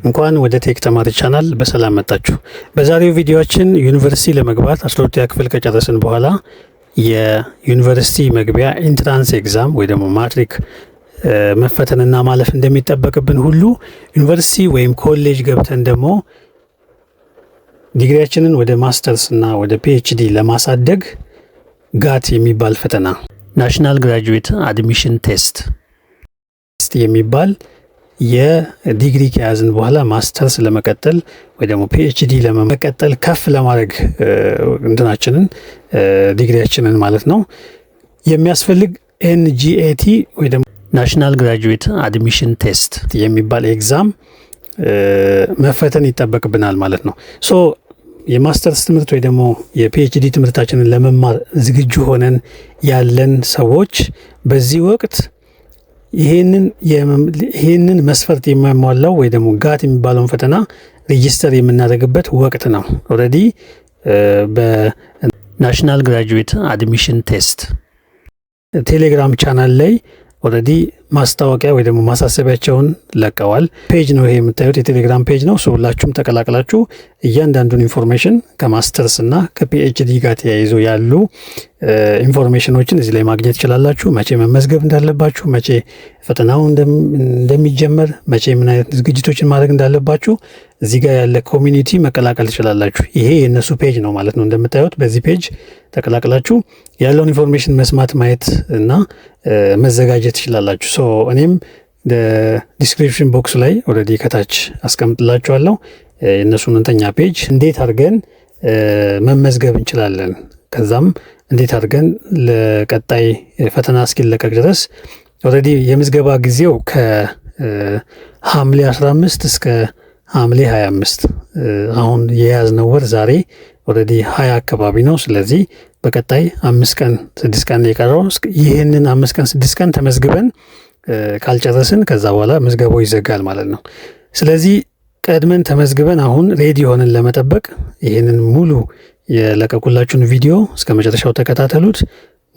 እንኳን ወደ ቴክ ተማሪ ቻናል በሰላም መጣችሁ። በዛሬው ቪዲዮአችን ዩኒቨርሲቲ ለመግባት 12ኛ ክፍል ከጨረስን በኋላ የዩኒቨርሲቲ መግቢያ ኢንትራንስ ኤግዛም ወይ ደግሞ ማትሪክ መፈተንና ማለፍ እንደሚጠበቅብን ሁሉ ዩኒቨርሲቲ ወይም ኮሌጅ ገብተን ደግሞ ዲግሪያችንን ወደ ማስተርስ እና ወደ ፒኤችዲ ለማሳደግ ጋት የሚባል ፈተና ናሽናል ግራጁዌት አድሚሽን ቴስት የሚባል የዲግሪ ከያዝን በኋላ ማስተርስ ለመቀጠል ወይ ደግሞ ፒኤችዲ ለመቀጠል ከፍ ለማድረግ እንትናችንን ዲግሪያችንን ማለት ነው የሚያስፈልግ ኤንጂኤቲ ወይ ደግሞ ናሽናል ግራጁዌት አድሚሽን ቴስት የሚባል ኤግዛም መፈተን ይጠበቅብናል ማለት ነው። ሶ የማስተርስ ትምህርት ወይ ደግሞ የፒኤችዲ ትምህርታችንን ለመማር ዝግጁ ሆነን ያለን ሰዎች በዚህ ወቅት ይሄንን መስፈርት የማይሟላው ወይ ደግሞ ጋት የሚባለውን ፈተና ሬጂስተር የምናደርግበት ወቅት ነው። ኦልሬዲ በናሽናል ግራጁዌት አድሚሽን ቴስት ቴሌግራም ቻናል ላይ ኦልሬዲ ማስታወቂያ ወይ ደግሞ ማሳሰቢያቸውን ለቀዋል። ፔጅ ነው ይሄ የምታዩት የቴሌግራም ፔጅ ነው። ሁላችሁም ተቀላቅላችሁ እያንዳንዱን ኢንፎርሜሽን ከማስተርስ እና ከፒኤችዲ ጋር ተያይዞ ያሉ ኢንፎርሜሽኖችን እዚህ ላይ ማግኘት ትችላላችሁ። መቼ መመዝገብ እንዳለባችሁ፣ መቼ ፈተናው እንደሚጀመር፣ መቼ ምን አይነት ዝግጅቶችን ማድረግ እንዳለባችሁ እዚህ ጋር ያለ ኮሚኒቲ መቀላቀል ትችላላችሁ። ይሄ የእነሱ ፔጅ ነው ማለት ነው። እንደምታዩት በዚህ ፔጅ ተቀላቅላችሁ ያለውን ኢንፎርሜሽን መስማት፣ ማየት እና መዘጋጀት ትችላላችሁ። ሶ እኔም ዲስክሪፕሽን ቦክስ ላይ ኦልሬዲ ከታች አስቀምጥላችኋለሁ የእነሱን እንተኛ ፔጅ እንዴት አድርገን መመዝገብ እንችላለን፣ ከዛም እንዴት አድርገን ለቀጣይ ፈተና እስኪለቀቅ ድረስ ኦልሬዲ የምዝገባ ጊዜው ከሐምሌ 15 እስከ ሐምሌ 25 አሁን የያዝነው ወር ዛሬ ኦልሬዲ 20 አካባቢ ነው። ስለዚህ በቀጣይ 5 ቀን 6 ቀን የቀረው ይህንን 5 ቀን 6 ቀን ተመዝግበን ካልጨረስን ከዛ በኋላ ምዝገባው ይዘጋል ማለት ነው። ስለዚህ ቀድመን ተመዝግበን አሁን ሬዲ ሆነን ለመጠበቅ ይህንን ሙሉ የለቀቁላችሁን ቪዲዮ እስከ መጨረሻው ተከታተሉት።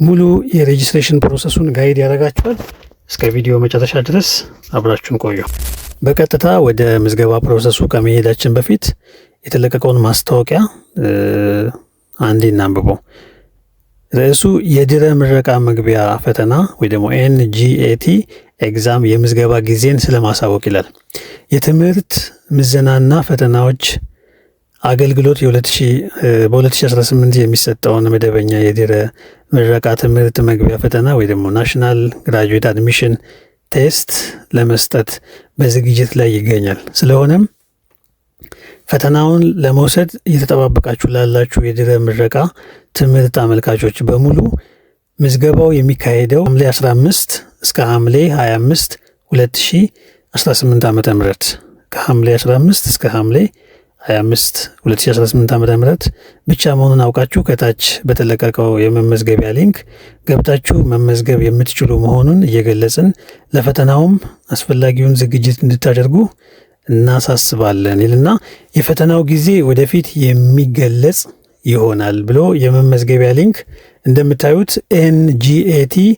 ሙሉ የሬጂስትሬሽን ፕሮሰሱን ጋይድ ያደርጋችኋል። እስከ ቪዲዮ መጨረሻ ድረስ አብራችሁን ቆዩ። በቀጥታ ወደ ምዝገባ ፕሮሰሱ ከመሄዳችን በፊት የተለቀቀውን ማስታወቂያ አንዴ እናንብበው። ርዕሱ የድህረ ምረቃ መግቢያ ፈተና ወይ ደግሞ ኤንጂኤቲ ኤግዛም የምዝገባ ጊዜን ስለማሳወቅ ይላል። የትምህርት ምዘናና ፈተናዎች አገልግሎት በ2018 የሚሰጠውን መደበኛ የድህረ ምረቃ ትምህርት መግቢያ ፈተና ወይ ደግሞ ናሽናል ግራጁዌት አድሚሽን ቴስት ለመስጠት በዝግጅት ላይ ይገኛል። ስለሆነም ፈተናውን ለመውሰድ እየተጠባበቃችሁ ላላችሁ የድህረ ምረቃ ትምህርት አመልካቾች በሙሉ ምዝገባው የሚካሄደው ሐምሌ 15 እስከ ሐምሌ 25 2018 ዓ.ም ከሐምሌ 15 እስከ ሐምሌ 25 2018 ዓ.ም ብቻ መሆኑን አውቃችሁ ከታች በተለቀቀው የመመዝገቢያ ሊንክ ገብታችሁ መመዝገብ የምትችሉ መሆኑን እየገለጽን ለፈተናውም አስፈላጊውን ዝግጅት እንድታደርጉ እናሳስባለን ይልና የፈተናው ጊዜ ወደፊት የሚገለጽ ይሆናል ብሎ የመመዝገቢያ ሊንክ እንደምታዩት NGETHERETEDU.ED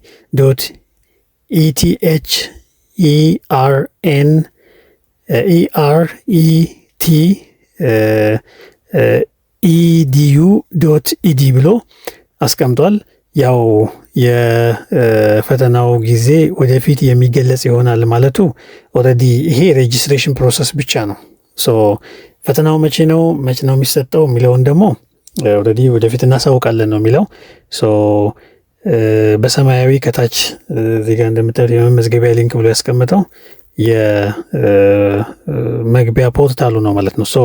ብሎ አስቀምጧል። ያው የፈተናው ጊዜ ወደፊት የሚገለጽ ይሆናል ማለቱ ኦልሬዲ ይሄ ሬጂስትሬሽን ፕሮሰስ ብቻ ነው። ሶ ፈተናው መቼ ነው የሚሰጠው የሚለውን ደግሞ ኦልሬዲ ወደፊት እናሳውቃለን ነው የሚለው። ሶ በሰማያዊ ከታች እዚህ ጋር እንደምታዩት የመመዝገቢያ ሊንክ ብሎ ያስቀመጠው የመግቢያ ፖርታሉ ነው ማለት ነው። ሶ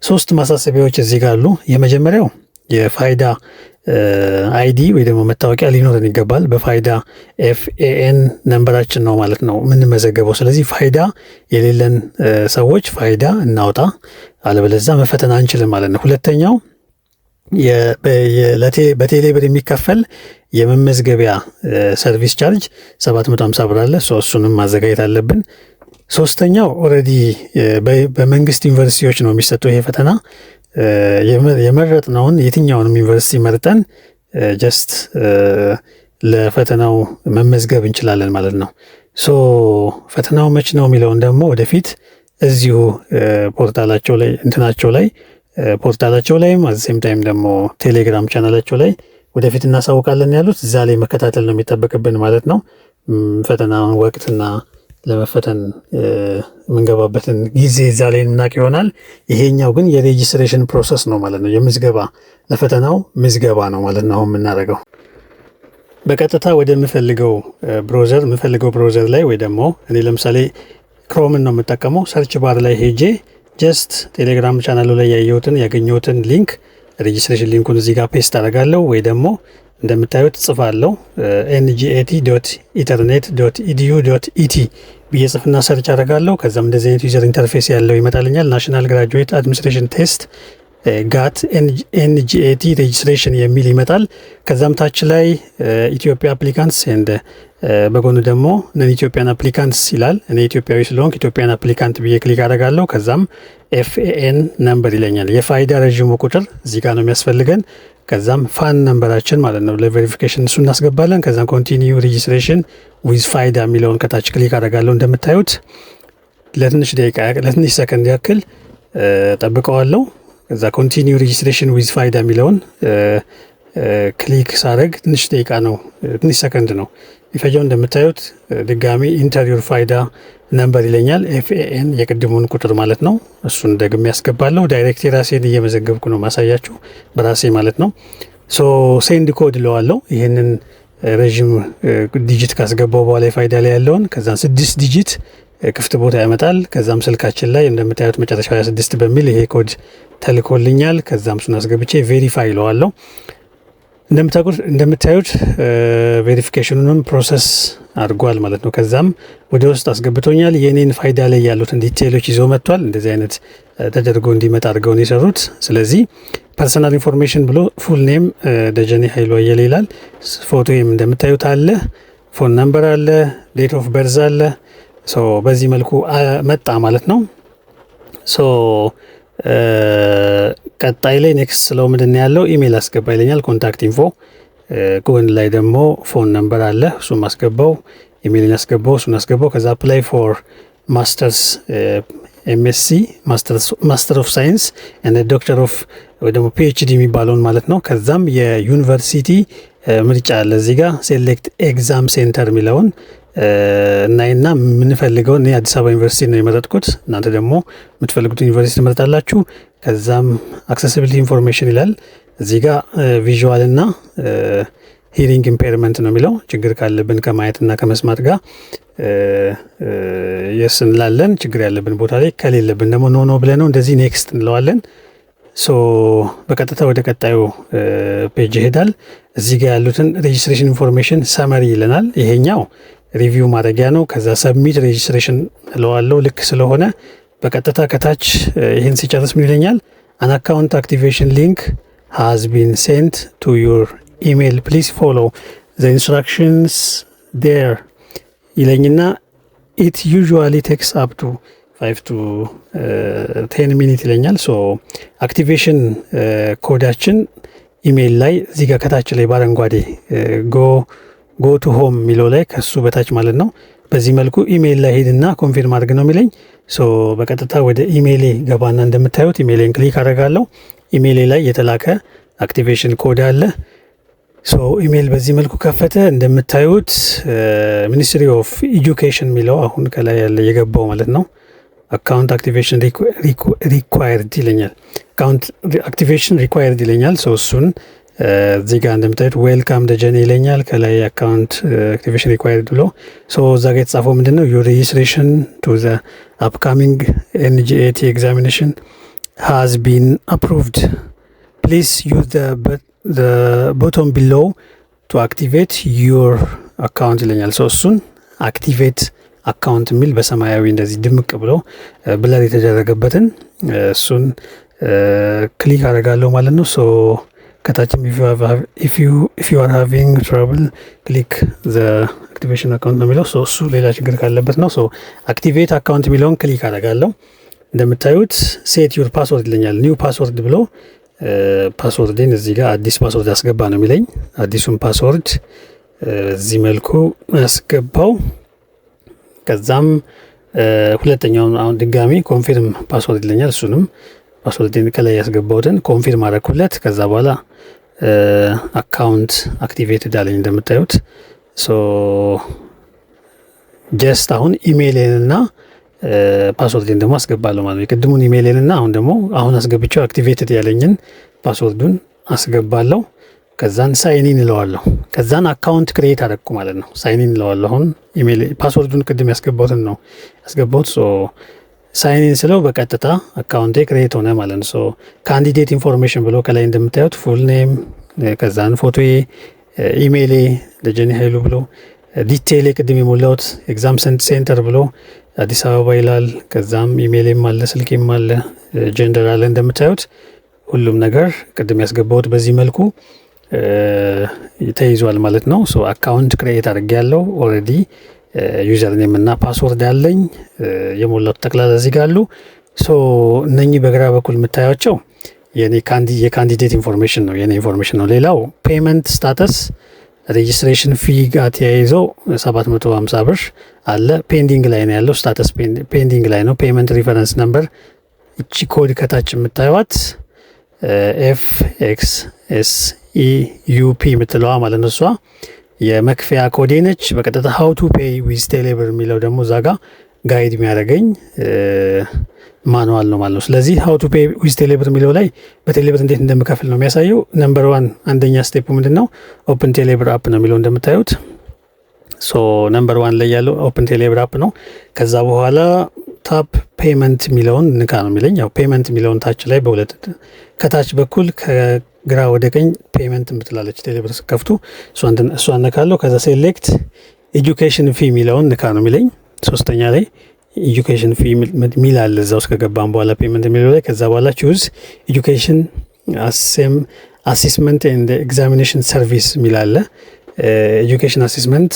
3 ማሳሰቢያዎች እዚህ ጋር አሉ። የመጀመሪያው የፋይዳ አይዲ ወይ ደግሞ መታወቂያ ሊኖረን ይገባል። በፋይዳ FAN ነምበራችን ነው ማለት ነው የምንመዘገበው። ስለዚህ ፋይዳ የሌለን ሰዎች ፋይዳ እናውጣ፣ አለበለዚያ መፈተን አንችልም ማለት ነው። ሁለተኛው በቴሌብር የሚከፈል የመመዝገቢያ ሰርቪስ ቻርጅ 750 ብር አለ። እሱንም ማዘጋጀት አለብን። ሶስተኛው ኦልሬዲ በመንግስት ዩኒቨርሲቲዎች ነው የሚሰጠው ይሄ ፈተና። የመረጥነውን የትኛውንም ዩኒቨርሲቲ መርጠን ጀስት ለፈተናው መመዝገብ እንችላለን ማለት ነው። ፈተናው መች ነው የሚለውን ደግሞ ወደፊት እዚሁ ፖርታላቸው ላይ ፖርታላቸው ላይም አዘሴም ታይም ደግሞ ቴሌግራም ቻናላቸው ላይ ወደፊት እናሳውቃለን ያሉት እዛ ላይ መከታተል ነው የሚጠበቅብን ማለት ነው። ፈተናውን ወቅትና ለመፈተን የምንገባበትን ጊዜ እዛ ላይ የምናውቅ ይሆናል። ይሄኛው ግን የሬጂስትሬሽን ፕሮሰስ ነው ማለት ነው። የምዝገባ ለፈተናው ምዝገባ ነው ማለት ነው የምናደርገው። በቀጥታ ወደምፈልገው ብሮዘር ላይ ወይ ደግሞ እኔ ለምሳሌ ክሮምን ነው የምጠቀመው። ሰርች ባር ላይ ሄጄ ጀስት ቴሌግራም ቻናሉ ላይ ያገኘሁትን ሊንክ ሬጂስትሬሽን ሊንኩን እዚህ ጋር ፔስት አደርጋለሁ ወይ ደግሞ እንደምታዩት ጽፋለሁ ngat.ethernet.edu.et ብዬ ጽፍና ሰርች አደርጋለሁ። ከዛም እንደዚህ አይነት ዩዘር ኢንተርፌስ ያለው ይመጣልኛል። ናሽናል ግራጁዌት አድሚኒስትሬሽን ቴስት ጋት ኤንጂኤቲ ሬጂስትሬሽን የሚል ይመጣል። ከዛም ታች ላይ ኢትዮጵያ አፕሊካንትስ ኤንድ በጎኑ ደግሞ ነን ኢትዮጵያን አፕሊካንትስ ይላል። እኔ ኢትዮጵያዊ ስለሆንኩ ኢትዮጵያን አፕሊካንት ብዬ ክሊክ አደርጋለሁ። ከዛም ኤፍኤን ነምበር ይለኛል። የፋይዳ ረዥሙ ቁጥር እዚህ ጋር ነው የሚያስፈልገን። ከዛም ፋን ነምበራችን ማለት ነው ለቬሪፊኬሽን እሱ እናስገባለን። ከዛም ኮንቲኒዩ ሬጂስትሬሽን ዊዝ ፋይዳ የሚለውን ከታች ክሊክ አደርጋለሁ። እንደምታዩት ለትንሽ ሰከንድ ያክል ጠብቀዋለሁ። ከዛ ኮንቲኒዩ ሬጂስትሬሽን ዊዝ ፋይዳ የሚለውን ክሊክ ሳረግ ትንሽ ሰከንድ ነው የሚፈጀው። እንደምታዩት ድጋሚ ኢንተሪዮር ፋይዳ ነምበር ይለኛል። ኤፍኤን የቅድሙን ቁጥር ማለት ነው። እሱን ደግሜ ያስገባለሁ። ዳይሬክት የራሴን እየመዘገብኩ ነው ማሳያችሁ በራሴ ማለት ነው። ሶ ሴንድ ኮድ እለዋለሁ። ይህንን ረዥም ዲጂት ካስገባው በኋላ የፋይዳ ላይ ያለውን ከዛም 6 ዲጂት ክፍት ቦታ ያመጣል። ከዛም ስልካችን ላይ እንደምታዩት መጨረሻው 26 በሚል ይሄ ኮድ ተልኮልኛል። ከዛም እሱን አስገብቼ ቬሪፋይ እለዋለሁ። እንደምታዩት ቬሪፊኬሽኑንም ፕሮሰስ አድርጓል ማለት ነው። ከዛም ወደ ውስጥ አስገብቶኛል። የኔን ፋይዳ ላይ ያሉትን ዲቴይሎች ይዞ መጥቷል። እንደዚህ አይነት ተደርጎ እንዲመጣ አድርገው ነው የሰሩት። ስለዚህ ፐርሰናል ኢንፎርሜሽን ብሎ ፉል ኔም ደጀኔ ኃይሉ አየለ ይላል። ፎቶዬም እንደምታዩት አለ፣ ፎን ነምበር አለ፣ ዴት ኦፍ በርዝ አለ። በዚህ መልኩ መጣ ማለት ነው። ቀጣይ ላይ ኔክስት ስለው ምንድን ያለው ኢሜል አስገባ ይለኛል። ኮንታክት ኢንፎ ጎን ላይ ደግሞ ፎን ነምበር አለ፣ እሱም አስገባው። ኢሜልን አስገባው፣ እሱን አስገባው። ከዛ አፕላይ ፎር ማስተርስ ኤምኤስሲ ማስተር ኦፍ ሳይንስ እና ዶክተር ኦፍ ወይ ደግሞ ፒኤችዲ የሚባለውን ማለት ነው። ከዛም የዩኒቨርሲቲ ምርጫ አለ እዚህ ጋር ሴሌክት ኤግዛም ሴንተር የሚለውን እናይና የምንፈልገውን እኔ አዲስ አበባ ዩኒቨርሲቲ ነው የመረጥኩት። እናንተ ደግሞ የምትፈልጉት ዩኒቨርሲቲ ትመርጣላችሁ። ከዛም አክሰሲቢሊቲ ኢንፎርሜሽን ይላል እዚህ ጋር ቪዥዋል እና ሂሪንግ ኢምፔርመንት ነው የሚለው። ችግር ካለብን ከማየትና ከመስማት ጋር የስ እንላለን። ችግር ያለብን ቦታ ላይ ከሌለብን ደግሞ ኖ ብለን ነው እንደዚህ ኔክስት እንለዋለን። በቀጥታ ወደ ቀጣዩ ፔጅ ይሄዳል። እዚህ ጋር ያሉትን ሬጂስትሬሽን ኢንፎርሜሽን ሰመሪ ይለናል። ይሄኛው ሪቪው ማድረጊያ ነው። ከዛ ሰብሚት ሬጂስትሬሽን እለዋለሁ። ልክ ስለሆነ በቀጥታ ከታች ይህን ሲጨርስ ምን ይለኛል? አን አካውንት አክቲቬሽን ሊንክ ሃዝ ቢን ሴንት ቱ ዩር ኢሜይል ፕሊዝ ፎሎ ዘ ኢንስትራክሽንስ ዴር ይለኝና ኢት ዩዥዋሊ ቴክስ አፕ ቱ 5 to 10 ሚኒት ይለኛል። አክቲቬሽን ኮዳችን ኢሜይል ላይ እዚህ ጋር ከታች ላይ በአረንጓዴ ጎ ቱ ሆም የሚለው ላይ ከሱ በታች ማለት ነው። በዚህ መልኩ ኢሜይል ላይ ሄድና ኮንፊርም አድርግ ነው የሚለኝ። በቀጥታ ወደ ኢሜይሌ ገባና እንደምታዩት ኢሜይሌን ክሊክ አደርጋለሁ። ኢሜይሌ ላይ የተላከ አክቲቬሽን ኮድ አለ። ኢሜይል በዚህ መልኩ ከፈተ። እንደምታዩት ሚኒስትሪ ኦፍ ኤጁኬሽን የሚለው አሁን ከላይ ያለ የገባው ማለት ነው። አካውንት አክቲቬሽን ሪኳየርድ ይለኛል። አካውንት አክቲቬሽን ሪኳየርድ ይለኛል። እሱን እዚህ ጋር እንደምታዩት ዌልካም ደጀኔ ይለኛል። ከላይ አካውንት አክቲቬሽን ሪኳየርድ ብሎ እዛ ጋር የተጻፈው ምንድን ነው? ዩር ሬጂስትሬሽን ቱ ዘ አፕካሚንግ ኤንጂኤቲ ኤግዛሚኔሽን ሃዝ ቢን አፕሩቭድ ፕሊዝ ዩዝ ዘ ቦቶም ቢሎው ቱ አክቲቬት ዩር አካውንት ይለኛል። እሱን አክቲቬት አካውንት የሚል በሰማያዊ እንደዚህ ድምቅ ብሎ ብለር የተደረገበትን እሱን ክሊክ አደርጋለሁ ማለት ነው። ከታችም ኢፍ ዩ አር ሃቪንግ ትራብል ክሊክ ዘ አክቲቬሽን አካውንት ነው የሚለው። እሱ ሌላ ችግር ካለበት ነው። አክቲቬት አካውንት የሚለውን ክሊክ አደርጋለሁ። እንደምታዩት ሴት ዩር ፓስወርድ ይለኛል። ኒው ፓስወርድ ብሎ ፓስወርድን እዚህ ጋር አዲስ ፓስወርድ አስገባ ነው የሚለኝ። አዲሱን ፓስወርድ እዚህ መልኩ አስገባው። ከዛም ሁለተኛውን አሁን ድጋሚ ኮንፊርም ፓስወርድ ይለኛል። እሱንም ፓስወርድን ከላይ ያስገባሁትን ኮንፊርም አደረኩለት። ከዛ በኋላ አካውንት አክቲቬትድ አለኝ እንደምታዩት። ሶ ጀስት አሁን ኢሜይሌንና ፓስወርድን ደግሞ አስገባለሁ ማለት ነው። የቅድሙን ኢሜይሌንና አሁን አስገብቼው አክቲቬትድ ያለኝን ፓስወርዱን አስገባለሁ። ከዛን ሳይኒን እለዋለሁ። ከዛን አካውንት ክሬት አደረኩ ማለት ነው። ሳይኒን እለዋለሁ። አሁን ኢሜይል ፓስወርዱን ቅድም ያስገባሁትን ነው ያስገባሁት። ሶ ሳይኒን ስለው በቀጥታ አካውንቴ ክሬት ሆነ ማለት ነው። ሶ ካንዲዴት ኢንፎርሜሽን ብሎ ከላይ እንደምታዩት ፉል ኔም፣ ከዛን ፎቶዬ፣ ኢሜይሌ ደጀኔ ኃይሉ ብሎ ዲቴይል ቅድም የሞላሁት ኤግዛም ሴንተር ብሎ አዲስ አበባ ይላል። ከዛም ኢሜይሌም አለ፣ ስልኬም አለ፣ ጀንደር አለ። እንደምታዩት ሁሉም ነገር ቅድም ያስገባሁት በዚህ መልኩ ተይዟል ማለት ነው። ሶ አካውንት ክሬት አድርጌያለሁ ኦልሬዲ። ዩዘር ኔም እና ፓስወርድ አለኝ የሞላሁት ጠቅላላ እዚህ ጋር አሉ። ሶ እነኚህ በግራ በኩል የምታያቸው የካንዲዴት ኢንፎርሜሽን ነው፣ የኔ ኢንፎርሜሽን ነው። ሌላው ፔመንት ስታተስ ሬጂስትሬሽን ፊ ጋር ተያይዞ 750 ብር አለ። ፔንዲንግ ላይ ነው ያለው። ስታተስ ፔንዲንግ ላይ ነው። ፔመንት ሪፈረንስ ነምበር እቺ ኮድ ከታች የምታዩት FXSEUP የምትለዋ ማለት ነው። እሷ የመክፈያ ኮዴ ነች። በቀጥታ ሃው ቱ ፔይ ዊዝ ቴሌብር የሚለው ደግሞ እዛ ጋ ጋይድ የሚያደርገኝ ማኑዋል ነው ማለት ነው። ስለዚህ ሃው ቱ ፔይ ዊዝ ቴሌብር የሚለው ላይ በቴሌብር እንዴት እንደምከፍል ነው የሚያሳየው። ነምበር 1 አንደኛ ስቴፕ ምንድን ነው? ኦፕን ቴሌብር አፕ ነው የሚለው እንደምታዩት። ሶ ነምበር 1 ላይ ያለው ኦፕን ቴሌብር አፕ ነው። ከዛ በኋላ ታፕ ፔመንት የሚለውን ንካ ነው የሚለኝ። ያው ፔመንት የሚለውን ታች ላይ በሁለት ከታች በኩል ከግራ ወደ ቀኝ ፔመንት የምትላለች ቴሌብር ስከፍቱ እሷን ነካለሁ። ከዛ ሴሌክት ኤጁኬሽን ፊ የሚለውን ንካ ነው የሚለኝ። ሶስተኛ ላይ ኤጁኬሽን ፊ ሚል አለ እዛ ውስጥ ከገባን በኋላ ፔመንት የሚለው ላይ። ከዛ በኋላ ቹዝ ኤጁኬሽን አሴስመንት ኤንድ ኤግዛሚኔሽን ሰርቪስ ሚል አለ። ኤጁኬሽን አሴስመንት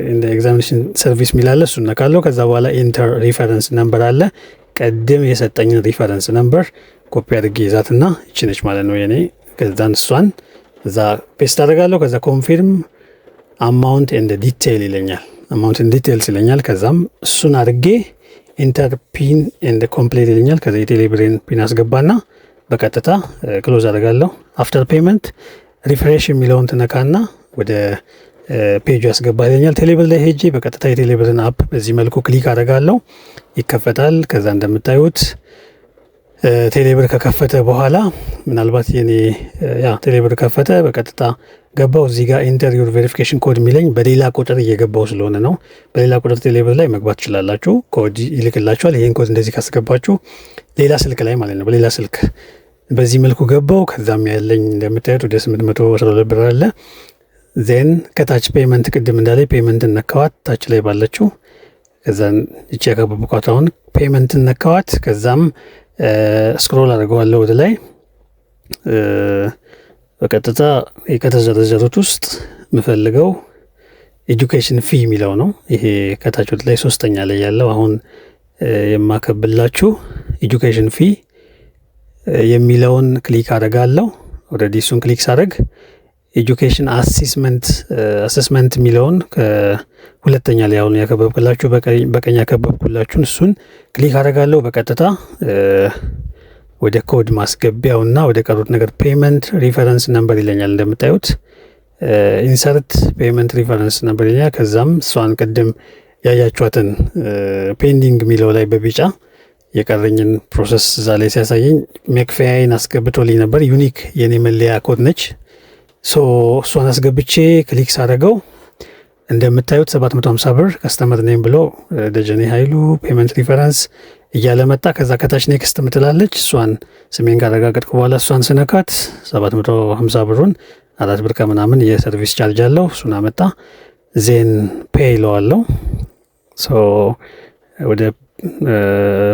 ኤንድ ኤግዛሚኔሽን ሰርቪስ ሚል አለ። እሱን ነካለሁ። ከዛ በኋላ ኢንተር ሪፈረንስ ነምበር አለ። ቀድም የሰጠኝን ሪፈረንስ ነምበር ኮፒ አድርጌ ይዛትና ይችነች ማለት ነው የኔ። ከዛን እሷን እዛ ፔስት አደርጋለሁ። ከዛ ኮንፊርም አማውንት ኤንድ ዲቴይል ይለኛል። አማውንት ኤንድ ዲቴይልስ ይለኛል። ከዛም እሱን አድርጌ ኢንተር ፒን ኤንድ ኮምፕሊት ይለኛል። ከዛ የቴሌብሬን ፒን አስገባና በቀጥታ ክሎዝ አደርጋለሁ። አፍተር ፔመንት ሪፍሬሽ የሚለውን ትነካና ወደ ፔጁ ያስገባ ይለኛል። ቴሌብር ላይ ሄጄ በቀጥታ የቴሌብርን አፕ በዚህ መልኩ ክሊክ አደርጋለሁ፣ ይከፈታል። ከዛ እንደምታዩት ቴሌብር ከከፈተ በኋላ ምናልባት የኔ ቴሌብር ከፈተ፣ በቀጥታ ገባው። እዚህ ጋር ኢንተር ዩር ቬሪፊኬሽን ኮድ የሚለኝ በሌላ ቁጥር እየገባው ስለሆነ ነው። በሌላ ቁጥር ቴሌብር ላይ መግባት ትችላላችሁ። ኮድ ይልክላችኋል። ይሄን ኮድ እንደዚህ ካስገባችሁ ሌላ ስልክ ላይ ማለት ነው፣ በሌላ ስልክ በዚህ መልኩ ገባው። ከዛም ያለኝ እንደምታዩት ወደ 812 ብር አለ። ዜን ከታች ፔመንት ቅድም እንዳለ ፔመንት ነካዋት ታች ላይ ባለችው። ከዛን እቺ ያከበብኳት አሁን ፔመንት ነካዋት። ከዛም ስክሮል አድርገዋለሁ ወደ ላይ። በቀጥታ ከተዘረዘሩት ውስጥ የምፈልገው ኤጁኬሽን ፊ የሚለው ነው። ይሄ ከታች ወደ ላይ ሶስተኛ ላይ ያለው አሁን የማከብላችሁ ኤጁኬሽን ፊ የሚለውን ክሊክ አደርጋለሁ። ኦልሬዲ እሱን ክሊክ ሳደርግ ኤጁኬሽን አሴስመንት የሚለውን ከሁለተኛ ላይ አሁን ያከበብኩላችሁ በቀኝ ያከበብኩላችሁን እሱን ክሊክ አደርጋለሁ። በቀጥታ ወደ ኮድ ማስገቢያውና ወደ ቀሩት ነገር ፔመንት ሪፈረንስ ነምበር ይለኛል። እንደምታዩት ኢንሰርት ፔመንት ሪፈረንስ ነምበር ይለኛል። ከዛም እሷን ቅድም ያያችኋትን ፔንዲንግ የሚለው ላይ በቢጫ የቀረኝን ፕሮሰስ እዛ ላይ ሲያሳየኝ መክፈያዬን አስገብቶልኝ ነበር። ዩኒክ የኔ መለያ ኮድ ነች። እሷን አስገብቼ ክሊክ ሳደርገው እንደምታዩት 750 ብር ከስተመር ኔም ብሎ ደጀኔ ኃይሉ ፔመንት ሪፈረንስ እያለ መጣ። ከዛ ከታች ኔክስት ምትላለች። እሷን ስሜን ካረጋገጥኩ በኋላ እሷን ስነካት 750 ብሩን 4 ብር ከምናምን የሰርቪስ ቻርጅ አለው። እሱን አመጣ። ዜን ፔይ ለዋለው። ወደ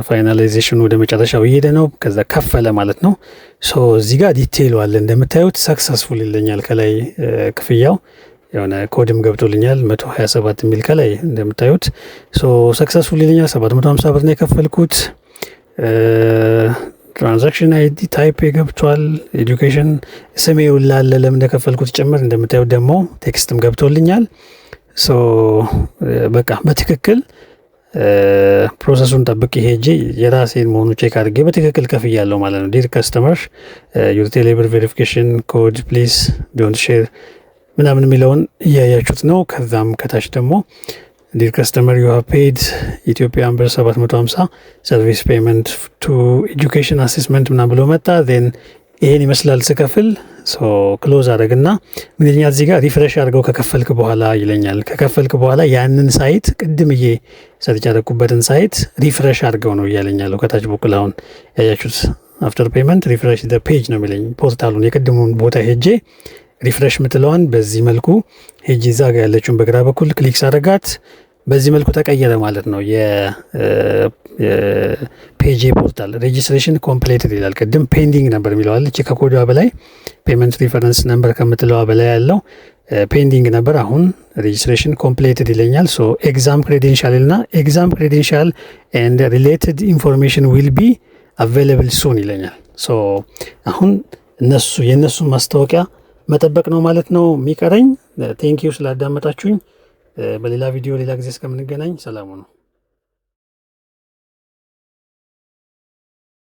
ፋይናላይዜሽኑ ወደ መጨረሻው እየሄደ ነው። ከዛ ከፈለ ማለት ነው። እዚህ ጋር ዲቴይሉ አለ እንደምታዩት። ሰክሰስፉል ይለኛል ከላይ ክፍያው የሆነ ኮድም ገብቶልኛል 127 የሚል ከላይ እንደምታዩት። ሰክሰስፉል ይለኛል። 750 ብር ነው የከፈልኩት። ትራንዛክሽን አይዲ ታይፕ ገብቷል። ኤጁኬሽን ስሜ ውላለ ለምን እንደከፈልኩት ጭምር እንደምታዩት ደግሞ ቴክስትም ገብቶልኛል። በቃ በትክክል ፕሮሰሱን ጠብቄ ሄጄ የራሴን መሆኑ ቼክ አድርጌ በትክክል ከፍያለሁ ማለት ነው። ዲር ከስተመር ዩር ቴሌብር ቬሪፊኬሽን ኮድ ፕሊዝ ዶንት ሼር ምናምን የሚለውን እያያችሁት ነው። ከዛም ከታች ደግሞ ዲር ከስተመር ዩ ሃቭ ፔድ ኢትዮጵያን ብር 750 ሰርቪስ ፔመንት ቱ ኤጁኬሽን አሴስመንት ምናምን ብሎ መጣ። ዜን ይሄን ይመስላል ስከፍል። ክሎዝ አድርግና እንግዲህ እዚህ ጋር ሪፍሬሽ አድርገው ከከፈልክ በኋላ ይለኛል። ከከፈልክ በኋላ ያንን ሳይት ቅድምዬ ሰርች ያደረኩበትን ሳይት ሪፍሬሽ አድርገው ነው እያለኛለሁ። ከታች በኩል አሁን ያያችሁት አፍተር ፔመንት ሪፍሬሽ ዘ ፔጅ ነው የሚለኝ። ፖርታሉን የቅድሙን ቦታ ሄጄ ሪፍሬሽ ምትለዋን በዚህ መልኩ ሄጄ እዛ ጋር ያለችውን በግራ በኩል ክሊክ ሳደርጋት በዚህ መልኩ ተቀየረ ማለት ነው። የፔጅ ፖርታል ሬጂስትሬሽን ኮምፕሌትድ ይላል። ቅድም ፔንዲንግ ነበር የሚለዋል። እቺ ከኮዷ በላይ ፔመንት ሪፈረንስ ነምበር ከምትለዋ በላይ ያለው ፔንዲንግ ነበር። አሁን ሬጂስትሬሽን ኮምፕሌትድ ይለኛል። ሶ ኤግዛም ክሬዴንሻል እና ኤግዛም ክሬዴንሻል ኤንድ ሪሌትድ ኢንፎርሜሽን ዊል ቢ አቬይላብል ሱን ይለኛል። ሶ አሁን የእነሱን ማስታወቂያ መጠበቅ ነው ማለት ነው የሚቀረኝ። ቴንኪዩ ስላዳመጣችሁኝ። በሌላ ቪዲዮ ሌላ ጊዜ እስከምንገናኝ ሰላሙ ነው።